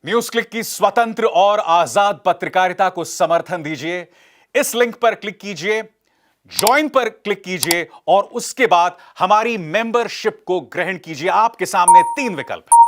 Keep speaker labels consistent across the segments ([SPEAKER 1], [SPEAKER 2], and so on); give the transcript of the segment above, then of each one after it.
[SPEAKER 1] News click की स्वतंत्र और आजाद पत्रकारिता को समर्थन दीजिए। इस लिंक पर क्लिक कीजिए, ज्वाइन पर क्लिक कीजिए और उसके बाद हमारी मेंबरशिप को ग्रहण कीजिए। आपके सामने 3 विकल्प हैं।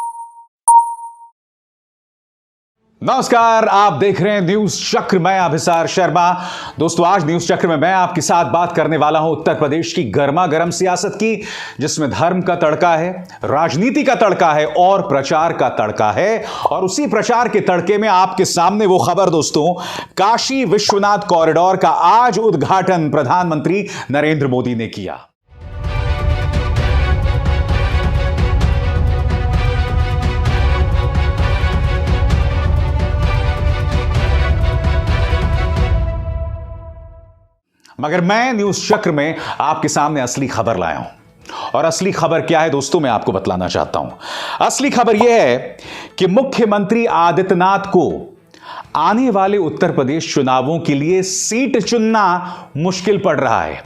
[SPEAKER 1] नमस्कार, आप देख रहे हैं न्यूज चक्र। मैं अभिसार शर्मा। दोस्तों, आज न्यूज चक्र में मैं आपके साथ बात करने वाला हूं उत्तर प्रदेश की गर्मा गर्म सियासत की, जिसमें धर्म का तड़का है, राजनीति का तड़का है और प्रचार का तड़का है। और उसी प्रचार के तड़के में आपके सामने वो खबर दोस्तों, काशी विश्वनाथ कॉरिडोर का आज उद्घाटन प्रधानमंत्री नरेंद्र मोदी ने किया। मगर मैं न्यूज चक्र में आपके सामने असली खबर लाया हूं। और असली खबर क्या है दोस्तों, मैं आपको बतलाना चाहता हूं। असली खबर यह है कि मुख्यमंत्री आदित्यनाथ को आने वाले उत्तर प्रदेश चुनावों के लिए सीट चुनना मुश्किल पड़ रहा है।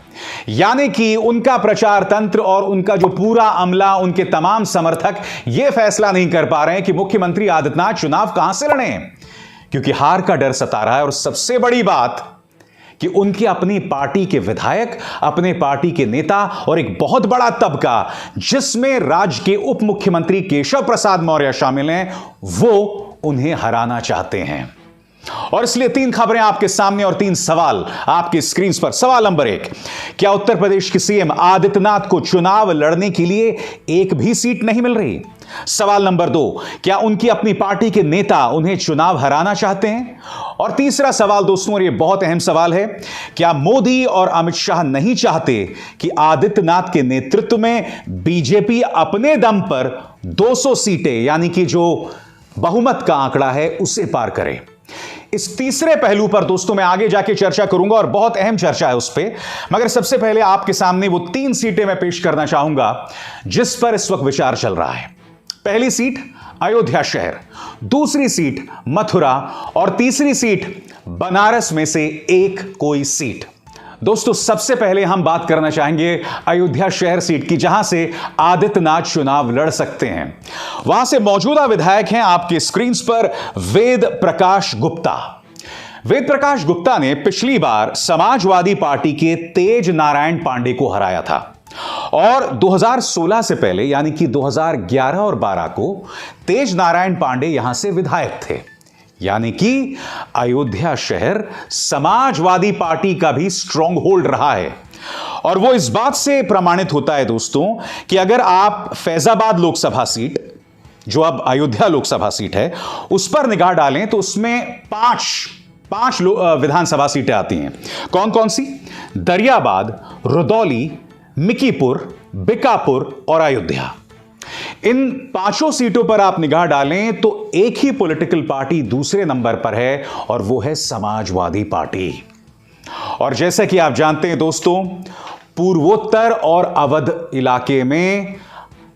[SPEAKER 1] यानी कि उनका प्रचार तंत्र और उनका जो पूरा अमला, उनके तमाम समर्थक यह फैसला नहीं कर पा रहे हैं कि मुख्यमंत्री आदित्यनाथ चुनाव कहां से लड़ें, क्योंकि हार का डर सता रहा है। और सबसे बड़ी बात कि उनकी अपनी पार्टी के विधायक, अपने पार्टी के नेता और एक बहुत बड़ा तबका जिसमें राज्य के उप मुख्यमंत्री केशव प्रसाद मौर्य शामिल हैं, वो उन्हें हराना चाहते हैं। और इसलिए 3 खबरें आपके सामने और 3 सवाल आपकी स्क्रीन पर। सवाल नंबर 1, क्या उत्तर प्रदेश के सीएम आदित्यनाथ को चुनाव लड़ने के लिए एक भी सीट नहीं मिल रही? सवाल नंबर 2, क्या उनकी अपनी पार्टी के नेता उन्हें चुनाव हराना चाहते हैं? और तीसरा सवाल दोस्तों, और यह बहुत अहम सवाल है, क्या मोदी और अमित शाह नहीं चाहते कि आदित्यनाथ के नेतृत्व में बीजेपी अपने दम पर 200 सीटें, यानी कि जो बहुमत का आंकड़ा है, उसे पार करे? इस तीसरे पहलू पर दोस्तों मैं आगे जाके चर्चा करूंगा और बहुत अहम चर्चा है उस पर। मगर सबसे पहले आपके सामने वो 3 सीटें मैं पेश करना चाहूंगा जिस पर इस वक्त विचार चल रहा है। पहली सीट अयोध्या शहर, दूसरी सीट मथुरा और तीसरी सीट बनारस में से एक कोई सीट। दोस्तों, सबसे पहले हम बात करना चाहेंगे अयोध्या शहर सीट की, जहां से आदित्यनाथ चुनाव लड़ सकते हैं। वहां से मौजूदा विधायक हैं आपकी स्क्रीन पर वेद प्रकाश गुप्ता। वेद प्रकाश गुप्ता ने पिछली बार समाजवादी पार्टी के तेज नारायण पांडे को हराया था और 2016 से पहले यानी कि 2011 और 12 को तेज नारायण पांडे यहां से विधायक थे। यानी कि अयोध्या शहर समाजवादी पार्टी का भी स्ट्रॉन्ग होल्ड रहा है। और वो इस बात से प्रमाणित होता है दोस्तों कि अगर आप फैजाबाद लोकसभा सीट, जो अब अयोध्या लोकसभा सीट है, उस पर निगाह डालें तो उसमें पांच विधानसभा सीटें आती हैं। कौन कौन सी? दरियाबाद, रुदौली, मिकीपुर, बिकापुर और अयोध्या। इन 5 सीटों पर आप निगाह डालें तो एक ही पॉलिटिकल पार्टी दूसरे नंबर पर है और वो है समाजवादी पार्टी। और जैसा कि आप जानते हैं दोस्तों, पूर्वोत्तर और अवध इलाके में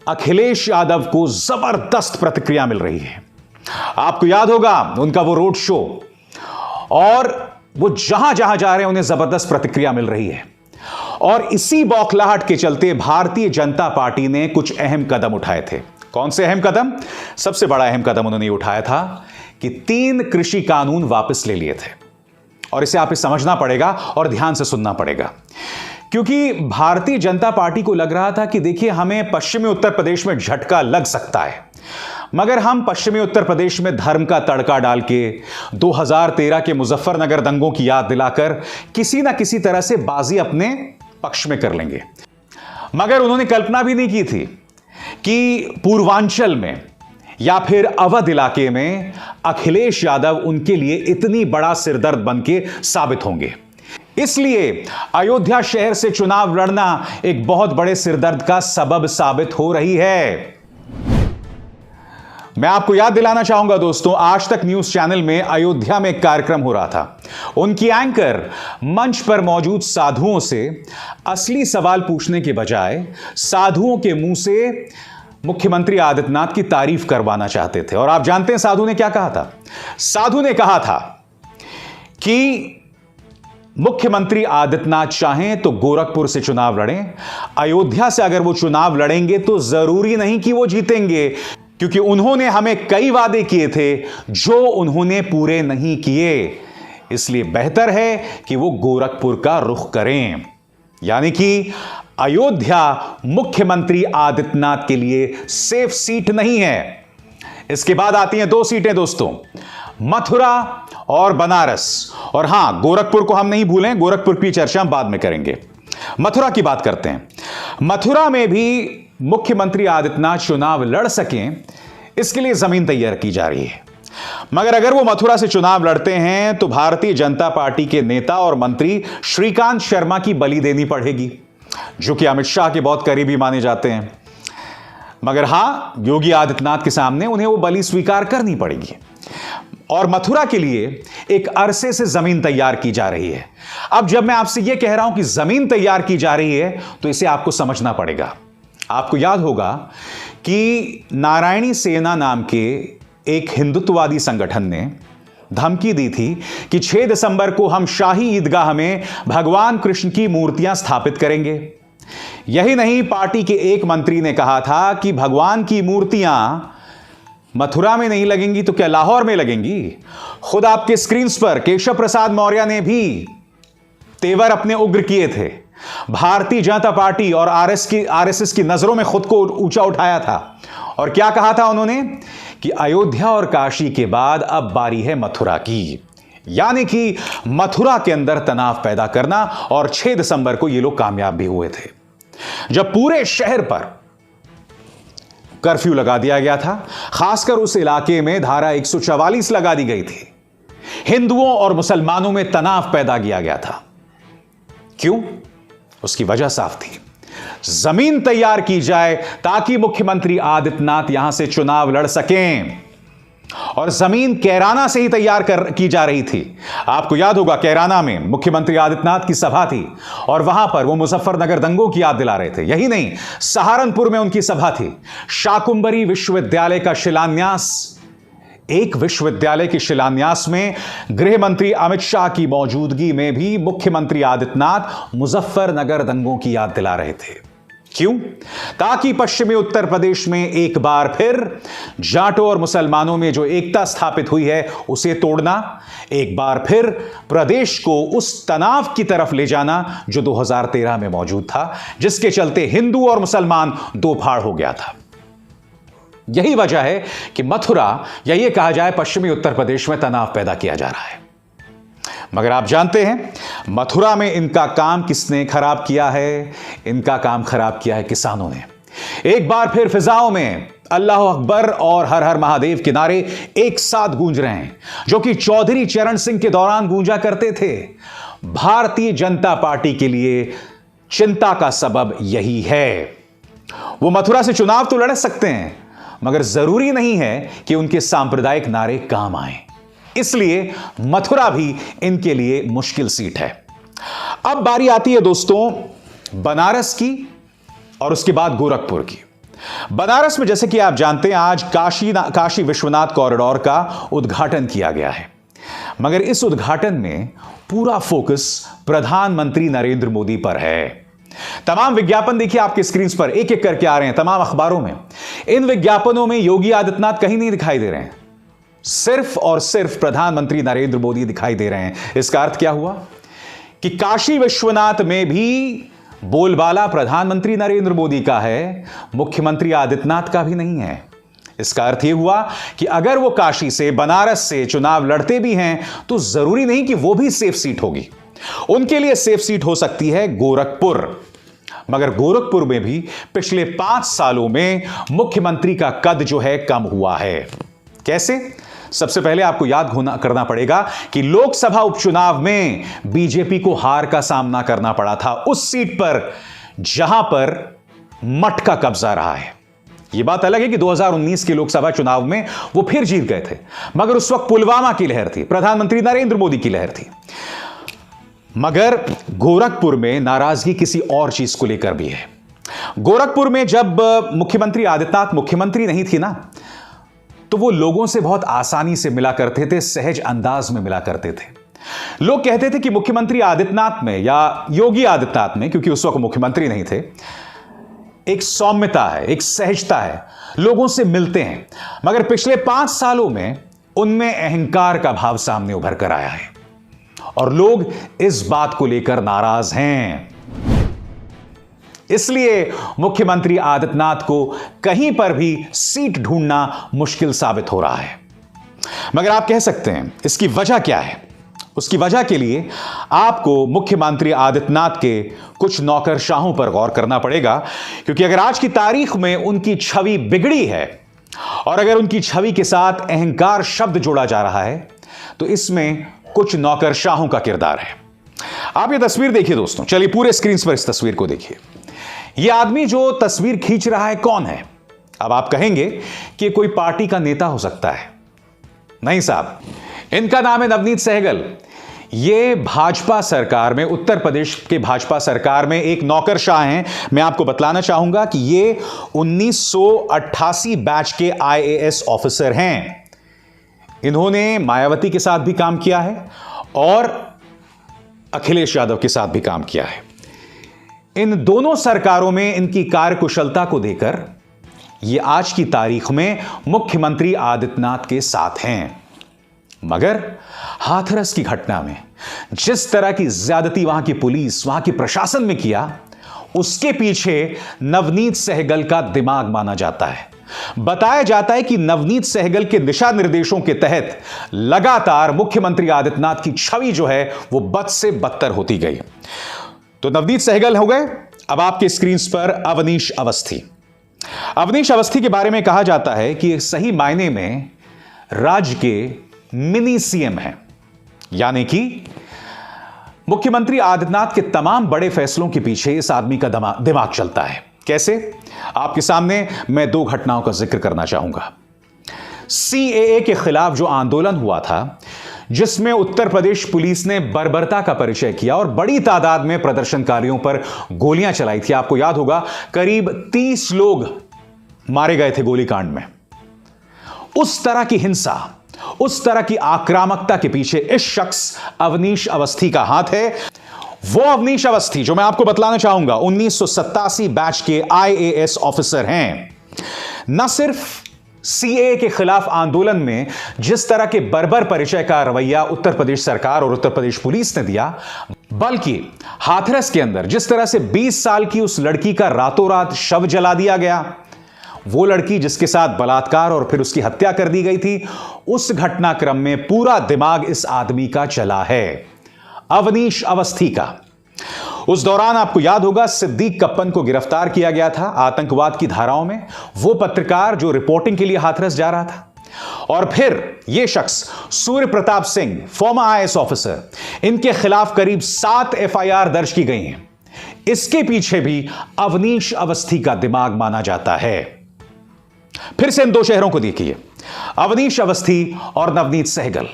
[SPEAKER 1] अखिलेश यादव को जबरदस्त प्रतिक्रिया मिल रही है। आपको याद होगा उनका वो रोड शो, और वो जहां जहां जा रहे हैं उन्हें जबरदस्त प्रतिक्रिया मिल रही है। और इसी बौखलाहट के चलते भारतीय जनता पार्टी ने कुछ अहम कदम उठाए थे। कौन से अहम कदम? सबसे बड़ा अहम कदम उन्होंने उठाया था कि 3 कृषि कानून वापस ले लिए थे। और इसे आप समझना पड़ेगा और ध्यान से सुनना पड़ेगा, क्योंकि भारतीय जनता पार्टी को लग रहा था कि देखिए, हमें पश्चिमी उत्तर प्रदेश में झटका लग सकता है, मगर हम पश्चिमी उत्तर प्रदेश में धर्म का तड़का डाल के 2013 के मुजफ्फरनगर दंगों की याद दिलाकर किसी ना किसी तरह से बाजी अपने पक्ष में कर लेंगे। मगर उन्होंने कल्पना भी नहीं की थी कि पूर्वांचल में या फिर अवध इलाके में अखिलेश यादव उनके लिए इतनी बड़ा सिरदर्द बन के साबित होंगे। इसलिए अयोध्या शहर से चुनाव लड़ना एक बहुत बड़े सिरदर्द का सबब साबित हो रही है। मैं आपको याद दिलाना चाहूंगा दोस्तों, आज तक न्यूज चैनल में अयोध्या में एक कार्यक्रम हो रहा था। उनकी एंकर मंच पर मौजूद साधुओं से असली सवाल पूछने के बजाय साधुओं के मुंह से मुख्यमंत्री आदित्यनाथ की तारीफ करवाना चाहते थे। और आप जानते हैं साधु ने क्या कहा था? साधु ने कहा था कि मुख्यमंत्री आदित्यनाथ चाहें तो गोरखपुर से चुनाव लड़ें, अयोध्या से अगर वो चुनाव लड़ेंगे तो जरूरी नहीं कि वो जीतेंगे, क्योंकि उन्होंने हमें कई वादे किए थे जो उन्होंने पूरे नहीं किए। इसलिए बेहतर है कि वो गोरखपुर का रुख करें। यानी कि अयोध्या मुख्यमंत्री आदित्यनाथ के लिए सेफ सीट नहीं है। इसके बाद आती हैं दो सीटें दोस्तों, मथुरा और बनारस। और हां, गोरखपुर को हम नहीं भूलें, गोरखपुर की चर्चा हम बाद में करेंगे। मथुरा की बात करते हैं। मथुरा में भी मुख्यमंत्री आदित्यनाथ चुनाव लड़ सकें, इसके लिए जमीन तैयार की जा रही है। मगर अगर वो मथुरा से चुनाव लड़ते हैं तो भारतीय जनता पार्टी के नेता और मंत्री श्रीकांत शर्मा की बलि देनी पड़ेगी, जो कि अमित शाह के बहुत करीबी माने जाते हैं। मगर हां, योगी आदित्यनाथ के सामने उन्हें वो बलि स्वीकार करनी पड़ेगी। और मथुरा के लिए एक अरसे से जमीन तैयार की जा रही है। अब जब मैं आपसे यह कह रहा हूं कि जमीन तैयार की जा रही है, तो इसे आपको समझना पड़ेगा। आपको याद होगा कि नारायणी सेना नाम के एक हिंदुत्ववादी संगठन ने धमकी दी थी कि 6 दिसंबर को हम शाही ईदगाह में भगवान कृष्ण की मूर्तियां स्थापित करेंगे। यही नहीं, पार्टी के एक मंत्री ने कहा था कि भगवान की मूर्तियां मथुरा में नहीं लगेंगी तो क्या लाहौर में लगेंगी। खुद आपके स्क्रीन पर केशव प्रसाद मौर्य ने भी तेवर अपने उग्र किए थे। भारतीय जनता पार्टी और आरएसएस की नजरों में खुद को ऊंचा उठाया था। और क्या कहा था उन्होंने कि अयोध्या और काशी के बाद अब बारी है मथुरा की। यानी कि मथुरा के अंदर तनाव पैदा करना। और 6 दिसंबर को ये लोग कामयाब भी हुए थे, जब पूरे शहर पर कर्फ्यू लगा दिया गया था। खासकर उस इलाके में धारा 144 लगा दी गई थी। हिंदुओं और मुसलमानों में तनाव पैदा किया गया था। क्यों? उसकी वजह साफ थी, जमीन तैयार की जाए ताकि मुख्यमंत्री आदित्यनाथ यहां से चुनाव लड़ सकें। और जमीन कैराना से ही तैयार की जा रही थी। आपको याद होगा, कैराना में मुख्यमंत्री आदित्यनाथ की सभा थी और वहां पर वो मुजफ्फरनगर दंगों की याद दिला रहे थे। यही नहीं, सहारनपुर में उनकी सभा थी। शाकुंभरी विश्वविद्यालय का शिलान्यास, एक विश्वविद्यालय के शिलान्यास में गृह मंत्री अमित शाह की मौजूदगी में भी मुख्यमंत्री आदित्यनाथ मुजफ्फरनगर दंगों की याद दिला रहे थे। क्यों? ताकि पश्चिमी उत्तर प्रदेश में एक बार फिर जाटों और मुसलमानों में जो एकता स्थापित हुई है उसे तोड़ना, एक बार फिर प्रदेश को उस तनाव की तरफ ले जाना जो 2013 में मौजूद था, जिसके चलते हिंदू और मुसलमान दो फाड़ हो गया था। यही वजह है कि मथुरा, या यह कहा जाए पश्चिमी उत्तर प्रदेश में तनाव पैदा किया जा रहा है। मगर आप जानते हैं मथुरा में इनका काम किसने खराब किया है? इनका काम खराब किया है किसानों ने। एक बार फिर फिजाओं में अल्लाह अकबर और हर हर महादेव के नारे एक साथ गूंज रहे हैं, जो कि चौधरी चरण सिंह के दौरान गूंजा करते थे। भारतीय जनता पार्टी के लिए चिंता का सबब यही है। वो मथुरा से चुनाव तो लड़ सकते हैं, मगर जरूरी नहीं है कि उनके सांप्रदायिक नारे काम आए। इसलिए मथुरा भी इनके लिए मुश्किल सीट है। अब बारी आती है दोस्तों बनारस की और उसके बाद गोरखपुर की। बनारस में जैसे कि आप जानते हैं आज काशी विश्वनाथ कॉरिडोर का उद्घाटन किया गया है। मगर इस उद्घाटन में पूरा फोकस प्रधानमंत्री नरेंद्र मोदी पर है। तमाम विज्ञापन देखिए आपके स्क्रीन पर एक एक करके आ रहे हैं तमाम अखबारों में। इन विज्ञापनों में योगी आदित्यनाथ कहीं नहीं दिखाई दे रहे हैं, सिर्फ और सिर्फ प्रधानमंत्री नरेंद्र मोदी दिखाई दे रहे हैं। इसका अर्थ क्या हुआ कि काशी विश्वनाथ में भी बोलबाला प्रधानमंत्री नरेंद्र मोदी का है, मुख्यमंत्री आदित्यनाथ का भी नहीं है। इसका अर्थ यह हुआ कि अगर वो काशी से, बनारस से चुनाव लड़ते भी हैं तो जरूरी नहीं कि वो भी सेफ सीट होगी। उनके लिए सेफ सीट हो सकती है गोरखपुर। मगर गोरखपुर में भी पिछले 5 सालों में मुख्यमंत्री का कद जो है कम हुआ है। कैसे? सबसे पहले आपको याद करना पड़ेगा कि लोकसभा उपचुनाव में बीजेपी को हार का सामना करना पड़ा था उस सीट पर जहां पर मठ का कब्जा रहा है। यह बात अलग है कि 2019 के लोकसभा चुनाव में वो फिर जीत गए थे, मगर उस वक्त पुलवामा की लहर थी, प्रधानमंत्री नरेंद्र मोदी की लहर थी। मगर गोरखपुर में नाराजगी किसी और चीज को लेकर भी है। गोरखपुर में जब मुख्यमंत्री आदित्यनाथ मुख्यमंत्री नहीं थी ना, तो वो लोगों से बहुत आसानी से मिला करते थे, सहज अंदाज में मिला करते थे। लोग कहते थे कि मुख्यमंत्री आदित्यनाथ में या योगी आदित्यनाथ में, क्योंकि उस वक्त मुख्यमंत्री नहीं थे, एक सौम्यता है, एक सहजता है, लोगों से मिलते हैं। मगर पिछले 5 सालों में उनमें अहंकार का भाव सामने उभर कर आया है और लोग इस बात को लेकर नाराज हैं। इसलिए मुख्यमंत्री आदित्यनाथ को कहीं पर भी सीट ढूंढना मुश्किल साबित हो रहा है। मगर आप कह सकते हैं इसकी वजह क्या है? उसकी वजह के लिए आपको मुख्यमंत्री आदित्यनाथ के कुछ नौकरशाहों पर गौर करना पड़ेगा, क्योंकि अगर आज की तारीख में उनकी छवि बिगड़ी है और अगर उनकी छवि के साथ अहंकार शब्द जोड़ा जा रहा है तो इसमें कुछ नौकरशाहों का किरदार है। आप ये तस्वीर देखिए दोस्तों, चलिए पूरे स्क्रीन पर इस तस्वीर को देखिए। यह आदमी जो तस्वीर खींच रहा है कौन है? अब आप कहेंगे कि कोई पार्टी का नेता हो सकता है। नहीं साहब, इनका नाम है नवनीत सहगल। ये भाजपा सरकार में, उत्तर प्रदेश के भाजपा सरकार में एक नौकरशाह हैं। मैं आपको बतलाना चाहूंगा कि ये 1988 बैच के IAS ऑफिसर हैं। इन्होंने मायावती के साथ भी काम किया है और अखिलेश यादव के साथ भी काम किया है। इन दोनों सरकारों में इनकी कार्यकुशलता को देकर ये आज की तारीख में मुख्यमंत्री आदित्यनाथ के साथ हैं। मगर हाथरस की घटना में जिस तरह की ज्यादती वहां की पुलिस, वहां के प्रशासन में किया, उसके पीछे नवनीत सहगल का दिमाग माना जाता है। बताया जाता है कि नवनीत सहगल के दिशा निर्देशों के तहत लगातार मुख्यमंत्री आदित्यनाथ की छवि जो है वो बद से बदतर होती गई। तो नवनीत सहगल हो गए, अब आपके स्क्रीन पर अवनीश अवस्थी। अवनीश अवस्थी के बारे में कहा जाता है कि सही मायने में राज्य के मिनी सीएम है, यानी कि मुख्यमंत्री आदित्यनाथ के तमाम बड़े फैसलों के पीछे इस आदमी का दिमाग चलता है। कैसे? आपके सामने मैं 2 घटनाओं का जिक्र करना चाहूंगा। CAA के खिलाफ जो आंदोलन हुआ था, जिसमें उत्तर प्रदेश पुलिस ने बर्बरता का परिचय किया और बड़ी तादाद में प्रदर्शनकारियों पर गोलियां चलाई थी। आपको याद होगा करीब 30 लोग मारे गए थे गोलीकांड में। उस तरह की हिंसा, उस तरह की आक्रामकता के पीछे इस शख्स अवनीश अवस्थी का हाथ है। वो अवनीश अवस्थी जो मैं आपको बतलाना चाहूंगा 1987 बैच के IAS ऑफिसर हैं। न सिर्फ CAA के खिलाफ आंदोलन में जिस तरह के बर्बर परिचय का रवैया उत्तर प्रदेश सरकार और उत्तर प्रदेश पुलिस ने दिया, बल्कि हाथरस के अंदर जिस तरह से 20 साल की उस लड़की का रातों रात शव जला दिया गया, वो लड़की जिसके साथ बलात्कार और फिर उसकी हत्या कर दी गई थी, उस घटनाक्रम में पूरा दिमाग इस आदमी का चला है, अवनीश अवस्थी का। उस दौरान आपको याद होगा सिद्दीक कप्पन को गिरफ्तार किया गया था आतंकवाद की धाराओं में, वो पत्रकार जो रिपोर्टिंग के लिए हाथरस जा रहा था। और फिर यह शख्स Surya Pratap Singh, former IAS officer, इनके खिलाफ करीब 7 FIR दर्ज की गई हैं। इसके पीछे भी अवनीश अवस्थी का दिमाग माना जाता है। फिर से इन 2 शहरों को देखिए, अवनीश अवस्थी और नवनीत सहगल।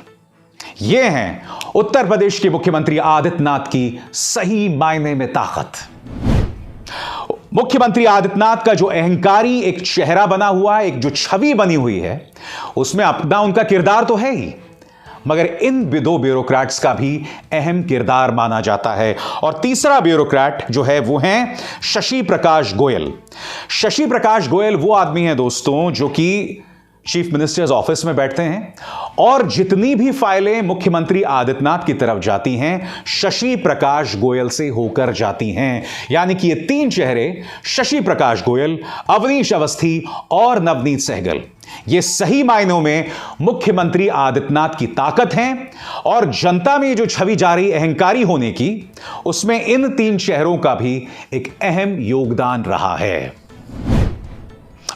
[SPEAKER 1] ये हैं उत्तर प्रदेश के मुख्यमंत्री आदित्यनाथ की सही मायने में ताकत। मुख्यमंत्री आदित्यनाथ का जो अहंकारी एक चेहरा बना हुआ है, एक जो छवि बनी हुई है, उसमें अपना उनका किरदार तो है ही, मगर इन 2 ब्यूरोक्रेट्स का भी अहम किरदार माना जाता है। और तीसरा ब्यूरोक्रेट जो है वो हैं शशि प्रकाश गोयल। शशि प्रकाश गोयल वो आदमी है दोस्तों जो कि चीफ मिनिस्टर्स ऑफिस में बैठते हैं और जितनी भी फाइलें मुख्यमंत्री आदित्यनाथ की तरफ जाती हैं, शशि प्रकाश गोयल से होकर जाती हैं। यानी कि ये 3 चेहरे, शशि प्रकाश गोयल, अवनीश अवस्थी और नवनीत सहगल, ये सही मायनों में मुख्यमंत्री आदित्यनाथ की ताकत हैं। और जनता में जो छवि जा रही अहंकारी होने की, उसमें इन 3 चेहरों का भी एक अहम योगदान रहा है।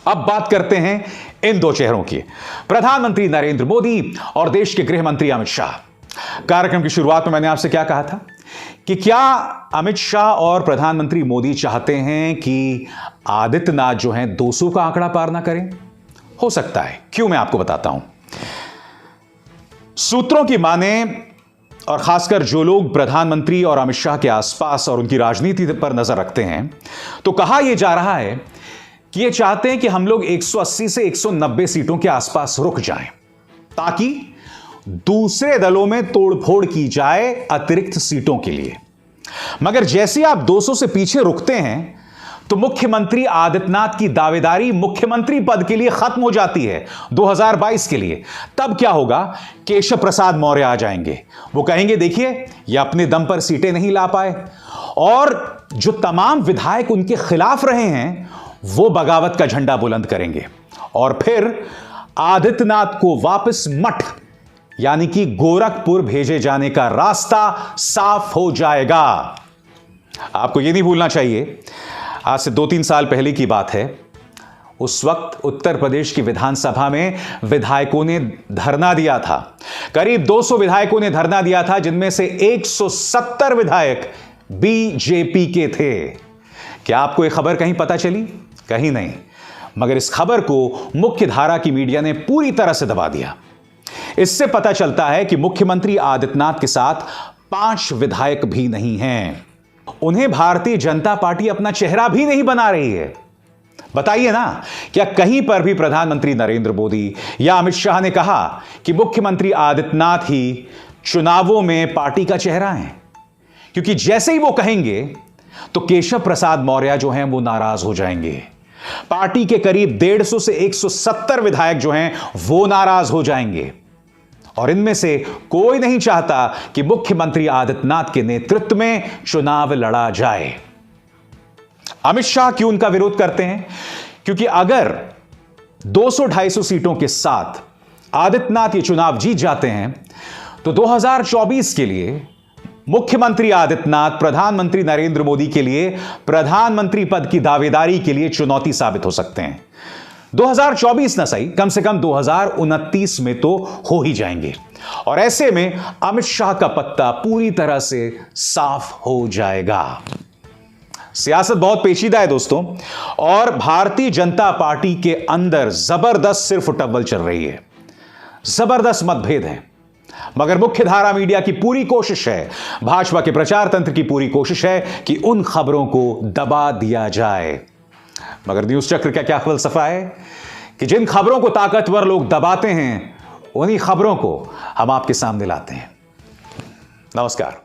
[SPEAKER 1] अब बात करते हैं इन 2 चेहरों की, प्रधानमंत्री नरेंद्र मोदी और देश के गृह मंत्री अमित शाह। कार्यक्रम की शुरुआत में मैंने आपसे क्या कहा था कि क्या अमित शाह और प्रधानमंत्री मोदी चाहते हैं कि आदित्यनाथ जो हैं 200 का आंकड़ा पार ना करें? हो सकता है, क्यों, मैं आपको बताता हूं। सूत्रों की माने और खासकर जो लोग प्रधानमंत्री और अमित शाह के आसपास और उनकी राजनीति पर नजर रखते हैं, तो कहा यह जा रहा है कि ये चाहते हैं कि हम लोग 180 से 190 सीटों के आसपास रुक जाएं, ताकि दूसरे दलों में तोड़फोड़ की जाए अतिरिक्त सीटों के लिए। मगर जैसे आप 200 से पीछे रुकते हैं तो मुख्यमंत्री आदित्यनाथ की दावेदारी मुख्यमंत्री पद के लिए खत्म हो जाती है 2022 के लिए। तब क्या होगा? केशव प्रसाद मौर्य आ जाएंगे। वो कहेंगे देखिए ये अपने दम पर सीटें नहीं ला पाए, और जो तमाम विधायक उनके खिलाफ रहे हैं वो बगावत का झंडा बुलंद करेंगे, और फिर आदित्यनाथ को वापस मठ यानी कि गोरखपुर भेजे जाने का रास्ता साफ हो जाएगा। आपको यह नहीं भूलना चाहिए, आज से 2-3 साल पहले की बात है। उस वक्त उत्तर प्रदेश की विधानसभा में विधायकों ने धरना दिया था। करीब 200 विधायकों ने धरना दिया था, जिनमें से 170 विधायक बीजेपी के थे। क्या आपको यह खबर कहीं पता चली? कहीं नहीं। मगर इस खबर को मुख्य धारा की मीडिया ने पूरी तरह से दबा दिया। इससे पता चलता है कि मुख्यमंत्री आदित्यनाथ के साथ 5 विधायक भी नहीं हैं। उन्हें भारतीय जनता पार्टी अपना चेहरा भी नहीं बना रही है। बताइए ना, क्या कहीं पर भी प्रधानमंत्री नरेंद्र मोदी या अमित शाह ने कहा कि मुख्यमंत्री आदित्यनाथ ही चुनावों में पार्टी का चेहरा है? क्योंकि जैसे ही वो कहेंगे तो केशव प्रसाद मौर्य जो हैं वो नाराज हो जाएंगे। पार्टी के करीब 150 से 170 विधायक जो हैं वो नाराज हो जाएंगे, और इनमें से कोई नहीं चाहता कि मुख्यमंत्री आदित्यनाथ के नेतृत्व में चुनाव लड़ा जाए। अमित शाह क्यों उनका विरोध करते हैं? क्योंकि अगर 200-250 सीटों के साथ आदित्यनाथ ये चुनाव जीत जाते हैं तो 2024 के लिए मुख्यमंत्री आदित्यनाथ प्रधानमंत्री नरेंद्र मोदी के लिए प्रधानमंत्री पद की दावेदारी के लिए चुनौती साबित हो सकते हैं। 2024 न सही, कम से कम 2029 में तो हो ही जाएंगे, और ऐसे में अमित शाह का पत्ता पूरी तरह से साफ हो जाएगा। सियासत बहुत पेचीदा है दोस्तों, और भारतीय जनता पार्टी के अंदर जबरदस्त सिर फुटबॉल चल रही है, जबरदस्त मतभेद है। मगर मुख्यधारा मीडिया की पूरी कोशिश है, भाजपा के प्रचार तंत्र की पूरी कोशिश है कि उन खबरों को दबा दिया जाए। मगर न्यूज़ चक्र का क्या फलसफा है कि जिन खबरों को ताकतवर लोग दबाते हैं उन्हीं खबरों को हम आपके सामने लाते हैं। नमस्कार।